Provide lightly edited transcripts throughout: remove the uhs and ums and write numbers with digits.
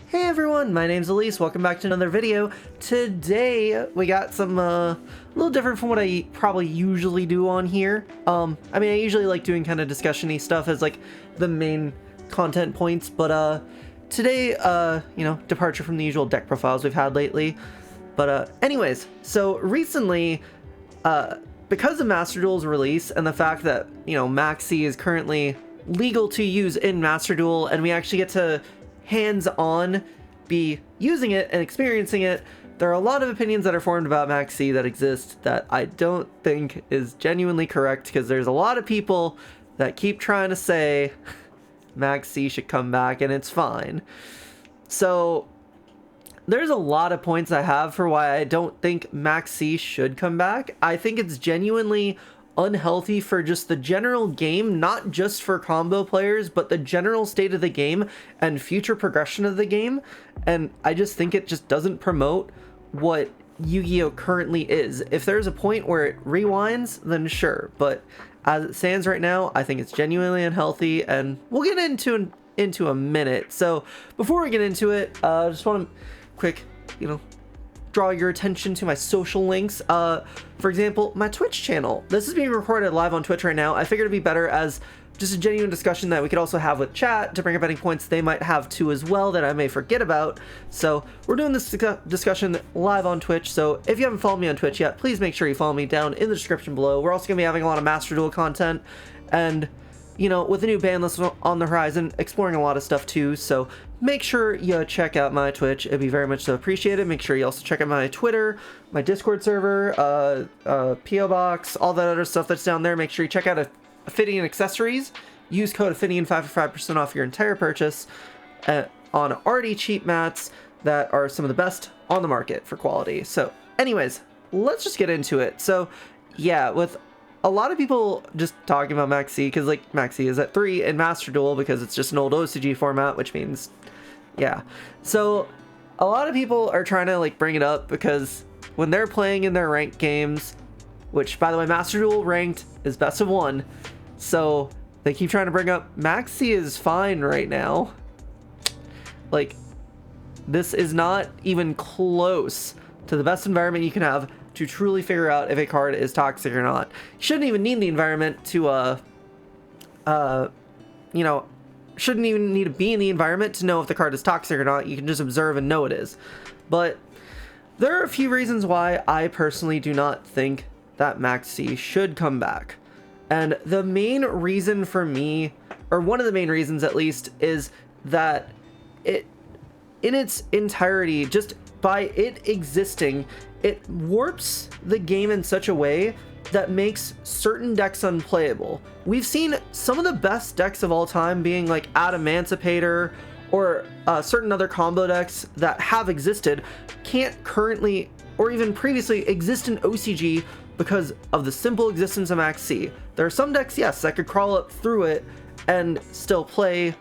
Hey everyone, my name's Alyse. Welcome back to another video. Today we got some a little different from what I probably usually do on here. I usually like doing kind of discussion-y stuff as like the main content points, but today departure from the usual deck profiles we've had lately. But anyways, so recently because of Master Duel's release and the fact that, Maxx is currently legal to use in Master Duel and we actually get to hands-on be using it and experiencing it, there are a lot of opinions that are formed about Maxx that exist that I don't think is genuinely correct, because there's a lot of people that keep trying to say Maxx should come back and it's fine. So there's a lot of points I have for why I don't think Maxx should come back. I think it's genuinely unhealthy for just the general game, not just for combo players, but the general state of the game and future progression of the game. And I just think it just doesn't promote what Yu-Gi-Oh currently is. If there's a point where it rewinds, then sure, but as it stands right now, I think it's genuinely unhealthy, and we'll get into a minute. So before we get into it, I just want to quick, draw your attention to my social links. For example, my Twitch channel. This is being recorded live on Twitch right now. I figured it'd be better as just a genuine discussion that we could also have with chat to bring up any points they might have too as well that I may forget about. So we're doing this discussion live on Twitch. So if you haven't followed me on Twitch yet, please make sure you follow me down in the description below. We're also going to be having a lot of Master Duel content, and with the new ban list on the horizon, exploring a lot of stuff too. So make sure you check out my Twitch. It'd be very much so appreciated. Make sure you also check out my Twitter, my Discord server, PO Box, all that other stuff that's down there. Make sure you check out Ophidian Accessories. Use code Ophidian5 for 5% off your entire purchase on already cheap mats that are some of the best on the market for quality. So anyways, let's just get into it. So yeah, with a lot of people just talking about Maxx because Maxx is at 3 in Master Duel because it's just an old OCG format, which means, yeah. So a lot of people are trying to bring it up because when they're playing in their ranked games, which by the way, Master Duel ranked is best of 1, so they keep trying to bring up Maxx is fine right now. This is not even close to the best environment you can have to truly figure out if a card is toxic or not. You shouldn't even need the environment to, shouldn't even need to be in the environment to know if the card is toxic or not. You can just observe and know it is. But there are a few reasons why I personally do not think that Maxx should come back. And the main reason for me, or one of the main reasons at least, is that it, in its entirety, just by it existing, it warps the game in such a way that makes certain decks unplayable. We've seen some of the best decks of all time being Adamantipator or certain other combo decks that have existed can't currently or even previously exist in OCG because of the simple existence of Maxx. There are some decks, yes, that could crawl up through it and still play,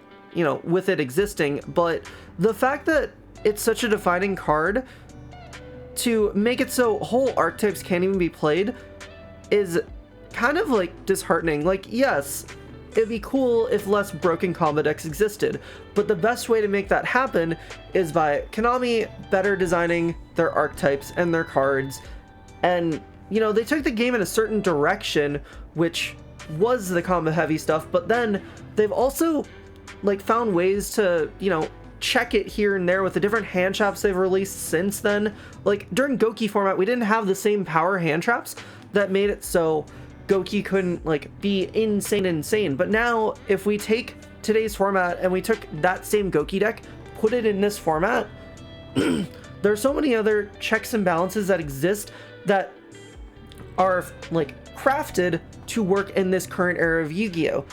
with it existing, but the fact that it's such a defining card to make it so whole archetypes can't even be played is kind of disheartening. Yes, it'd be cool if less broken combo decks existed, but the best way to make that happen is by Konami better designing their archetypes and their cards. And they took the game in a certain direction, which was the combo heavy stuff, but then they've also found ways to check it here and there with the different hand traps they've released since then. During Goki format, we didn't have the same power hand traps that made it so Goki couldn't be insane. But now if we take today's format and we took that same Goki deck, put it in this format, there are so many other checks and balances that exist that are crafted to work in this current era of Yu-Gi-Oh.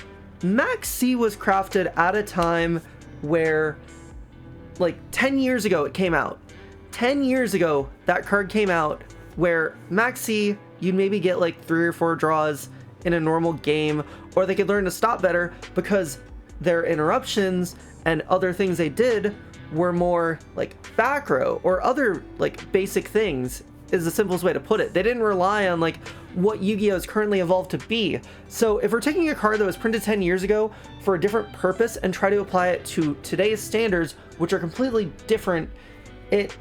Maxx was crafted at a time where 10 years ago it came out. 10 years ago that card came out where Maxx, you'd maybe get 3 or 4 draws in a normal game, or they could learn to stop better because their interruptions and other things they did were more back row or other basic things. is the simplest way to put it. They didn't rely on like what Yu-Gi-Oh is currently evolved to be. So if we're taking a card that was printed 10 years ago for a different purpose and try to apply it to today's standards, which are completely different, it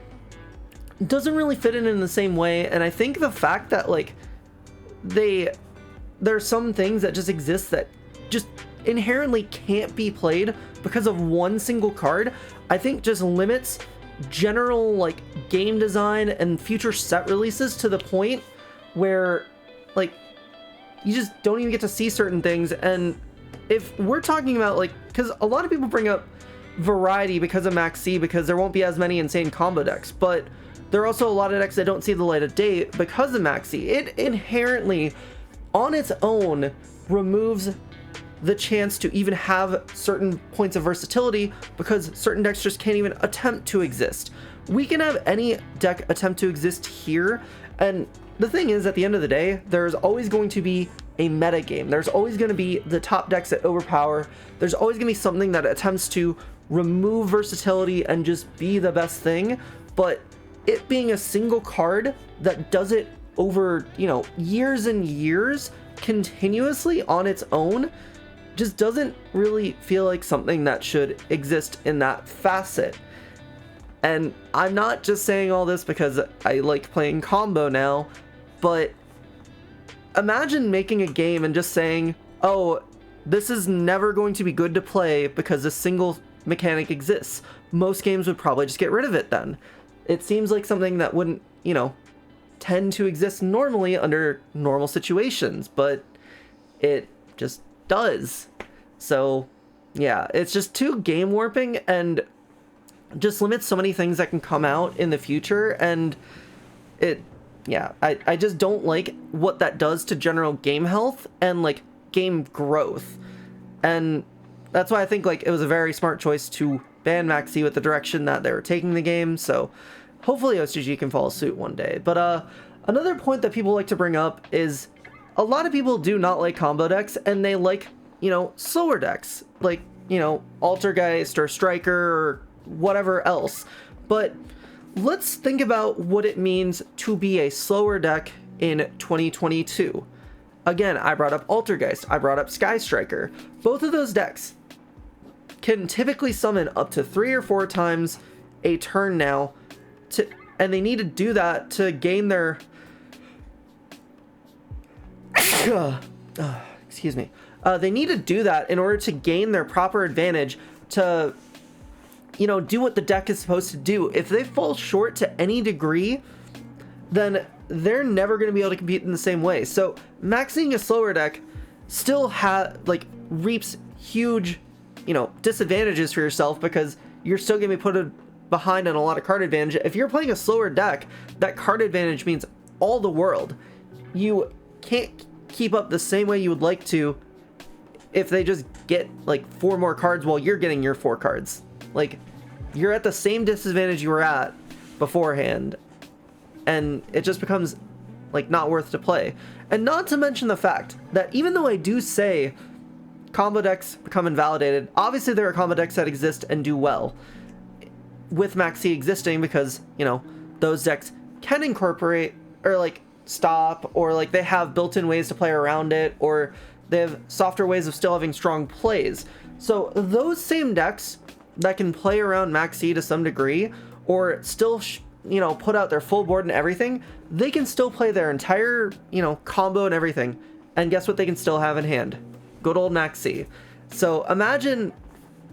doesn't really fit in the same way. And I think the fact that like there's some things that just exist that just inherently can't be played because of one single card, I think just limits general like game design and future set releases to the point where like you just don't even get to see certain things. And if we're talking about like, because a lot of people bring up variety because of Maxx because there won't be as many insane combo decks, but there are also a lot of decks that don't see the light of day because of Maxx. It inherently on its own removes the chance to even have certain points of versatility because certain decks just can't even attempt to exist. We can have any deck attempt to exist here, and the thing is, at the end of the day, there's always going to be a meta game. There's always going to be the top decks that overpower. There's always going to be something that attempts to remove versatility and just be the best thing, but it being a single card that does it over, you know, years and years continuously on its own just doesn't really feel like something that should exist in that facet. And I'm not just saying all this because I like playing combo now, but imagine making a game and just saying, oh, this is never going to be good to play because a single mechanic exists. Most games would probably just get rid of it then. It seems like something that wouldn't, you know, tend to exist normally under normal situations, but it just does. So yeah, it's just too game warping and just limits so many things that can come out in the future. And it, yeah, I just don't like what that does to general game health and like game growth. And that's why I think like it was a very smart choice to ban Maxx with the direction that they were taking the game. So hopefully OCG can follow suit one day. But another point that people like to bring up is a lot of people do not like combo decks, and they like, you know, slower decks like, you know, Altergeist or Striker or whatever else. But let's think about what it means to be a slower deck in 2022. Again, I brought up Altergeist, I brought up Sky Striker. Both of those decks can typically summon up to 3 or 4 times a turn now, and they need to do that to gain their excuse me. They need to do that in order to gain their proper advantage to, you know, do what the deck is supposed to do. If they fall short to any degree, then they're never going to be able to compete in the same way. So maxing a slower deck still reaps huge, you know, disadvantages for yourself because you're still going to be put behind on a lot of card advantage. If you're playing a slower deck, that card advantage means all the world. You can't keep up the same way you would like to if they just get like 4 more cards while you're getting your 4 cards. Like, you're at the same disadvantage you were at beforehand, and it just becomes like not worth to play. And not to mention the fact that even though I do say combo decks become invalidated, obviously there are combo decks that exist and do well with Maxx existing because, you know, those decks can incorporate or like stop, or like they have built-in ways to play around it, or they have softer ways of still having strong plays. So those same decks that can play around Maxx to some degree, or still you know, put out their full board and everything, they can still play their entire, you know, combo and everything, and guess what they can still have in hand? Good old Maxx. So imagine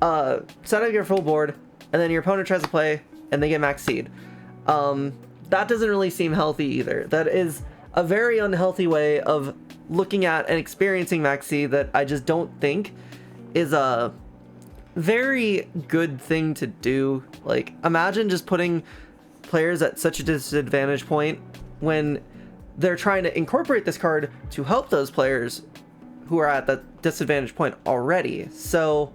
setting your full board and then your opponent tries to play and they get Maxx. That doesn't really seem healthy either. That is a very unhealthy way of looking at and experiencing Maxx that I just don't think is a very good thing to do. Like, imagine just putting players at such a disadvantage point when they're trying to incorporate this card to help those players who are at that disadvantage point already. So,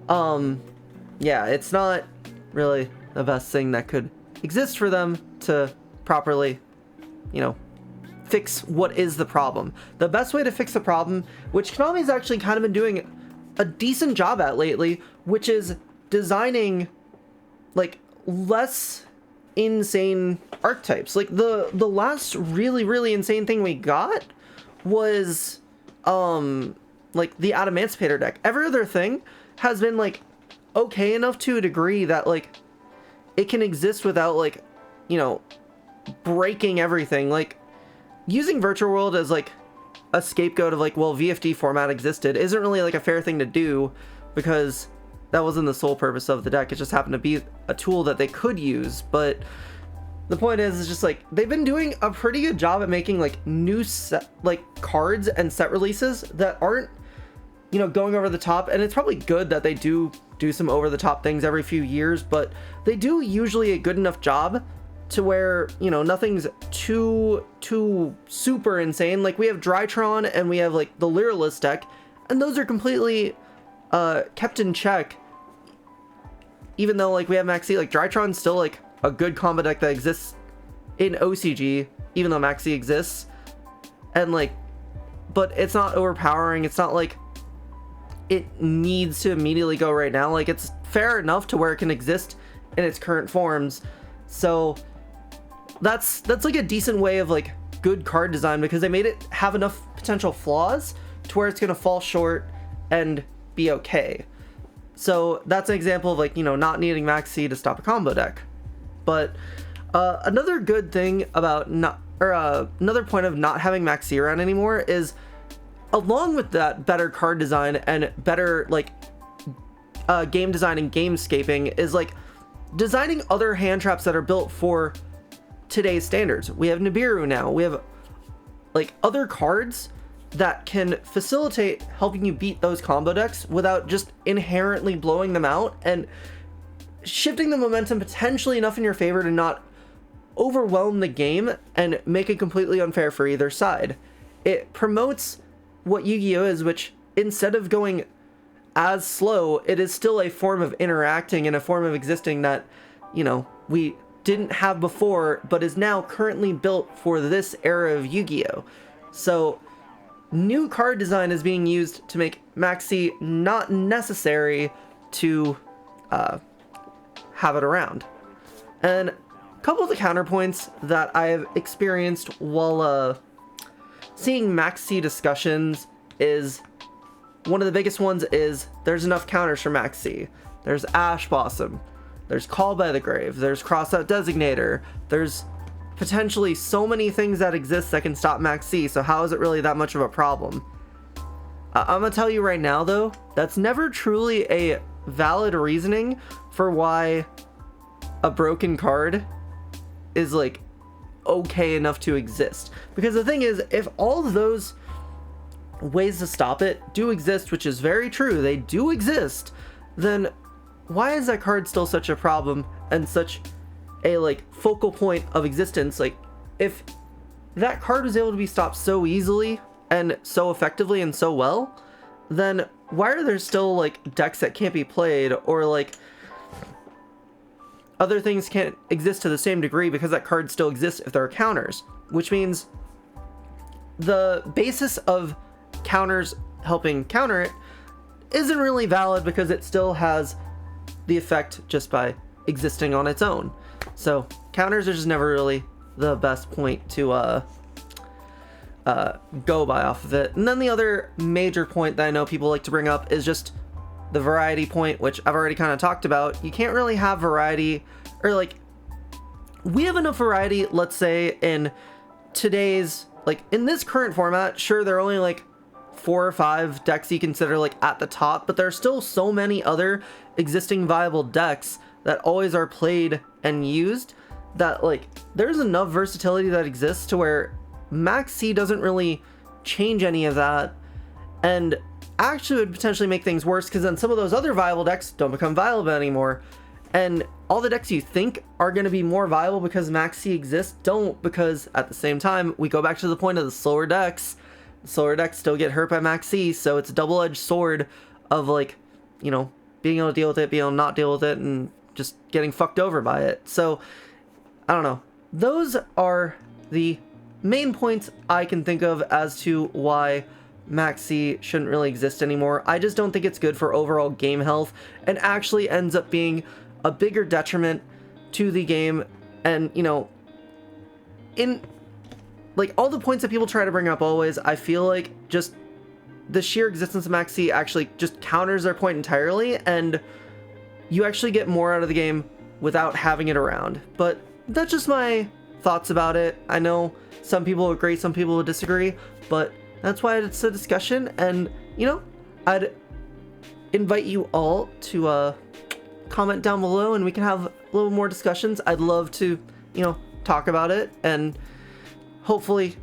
yeah, it's not really the best thing that could exist for them to properly, you know, fix what is the problem. The best way to fix the problem, which Konami's actually kind of been doing a decent job at lately, which is designing like less insane archetypes. Like the last really insane thing we got was like the Adamantipator deck. Every other thing has been like okay enough to a degree that like it can exist without like, you know, breaking everything. Like using Virtual World as like a scapegoat of like, well, VFD format existed isn't really like a fair thing to do, because that wasn't the sole purpose of the deck. It just happened to be a tool that they could use. But the point is just like they've been doing a pretty good job at making like new set like cards and set releases that aren't, you know, going over the top. And it's probably good that they do some over the top things every few years, but they do usually a good enough job to where, you know, nothing's too super insane. Like we have Drytron and we have like the Lyralist deck, and those are completely kept in check. Even though like we have Maxx, like Drytron's still like a good combo deck that exists in OCG, even though Maxx exists, and like, but it's not overpowering. It's not like it needs to immediately go right now. Like it's fair enough to where it can exist in its current forms. So that's like a decent way of like good card design, because they made it have enough potential flaws to where it's gonna fall short and be okay. So that's an example of like, you know, not needing Maxx to stop a combo deck. But another good thing about another point of not having Maxx around anymore is, along with that better card design and better like game design and gamescaping, is like designing other hand traps that are built for today's standards. We have Nibiru now. We have like other cards that can facilitate helping you beat those combo decks without just inherently blowing them out, and shifting the momentum potentially enough in your favor to not overwhelm the game and make it completely unfair for either side. It promotes what Yu-Gi-Oh is, which instead of going as slow, it is still a form of interacting and a form of existing that, you know, we didn't have before, but is now currently built for this era of Yu-Gi-Oh. So new card design is being used to make Maxx not necessary to have it around. And a couple of the counterpoints that I have experienced while seeing Maxx discussions is, one of the biggest ones is there's enough counters for Maxx. There's Ash Blossom, there's Call by the Grave, there's Crossout Designator, there's potentially so many things that exist that can stop Maxx, so how is it really that much of a problem? I'm gonna tell you right now though, that's never truly a valid reasoning for why a broken card is like okay enough to exist. Because the thing is, if all of those ways to stop it do exist, which is very true, they do exist, then why is that card still such a problem and such a like focal point of existence? Like if that card was able to be stopped so easily and so effectively and so well, then why are there still like decks that can't be played, or like other things can't exist to the same degree because that card still exists if there are counters? Which means the basis of counters helping counter it isn't really valid, because it still has the effect just by existing on its own. So counters are just never really the best point to go by off of it. And then the other major point that I know people like to bring up is just the variety point, which I've already kind of talked about. You can't really have variety, or like, we have enough variety, let's say, in today's, like in this current format. Sure, there are only like 4 or 5 decks you consider like at the top, but there are still so many other existing viable decks that always are played and used, that like there's enough versatility that exists to where Maxx doesn't really change any of that, and actually would potentially make things worse, because then some of those other viable decks don't become viable anymore, and all the decks you think are going to be more viable because Maxx exists don't, because at the same time we go back to the point of the slower decks. Slower decks still get hurt by Maxx, so it's a double-edged sword of like, you know, being able to deal with it, being able to not deal with it, and just getting fucked over by it. So I don't know. Those are the main points I can think of as to why Maxx shouldn't really exist anymore. I just don't think it's good for overall game health, and actually ends up being a bigger detriment to the game. And, you know, in like all the points that people try to bring up always, I feel like just the sheer existence of Maxx actually just counters their point entirely, and you actually get more out of the game without having it around. But that's just my thoughts about it. I know some people agree, some people would disagree, but that's why it's a discussion. And you know, I'd invite you all to comment down below and we can have a little more discussions. I'd love to, you know, talk about it, and hopefully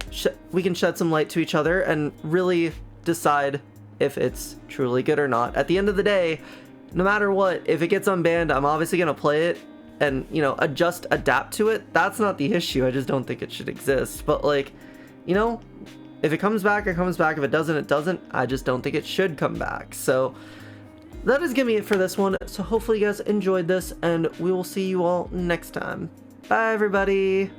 we can shed some light to each other and really decide if it's truly good or not. At the end of the day, no matter what, if it gets unbanned, I'm obviously going to play it and, you know, adapt to it. That's not the issue. I just don't think it should exist. But like, you know, if it comes back, it comes back. If it doesn't, it doesn't. I just don't think it should come back. So that is gonna be it for this one. So hopefully you guys enjoyed this, and we will see you all next time. Bye, everybody.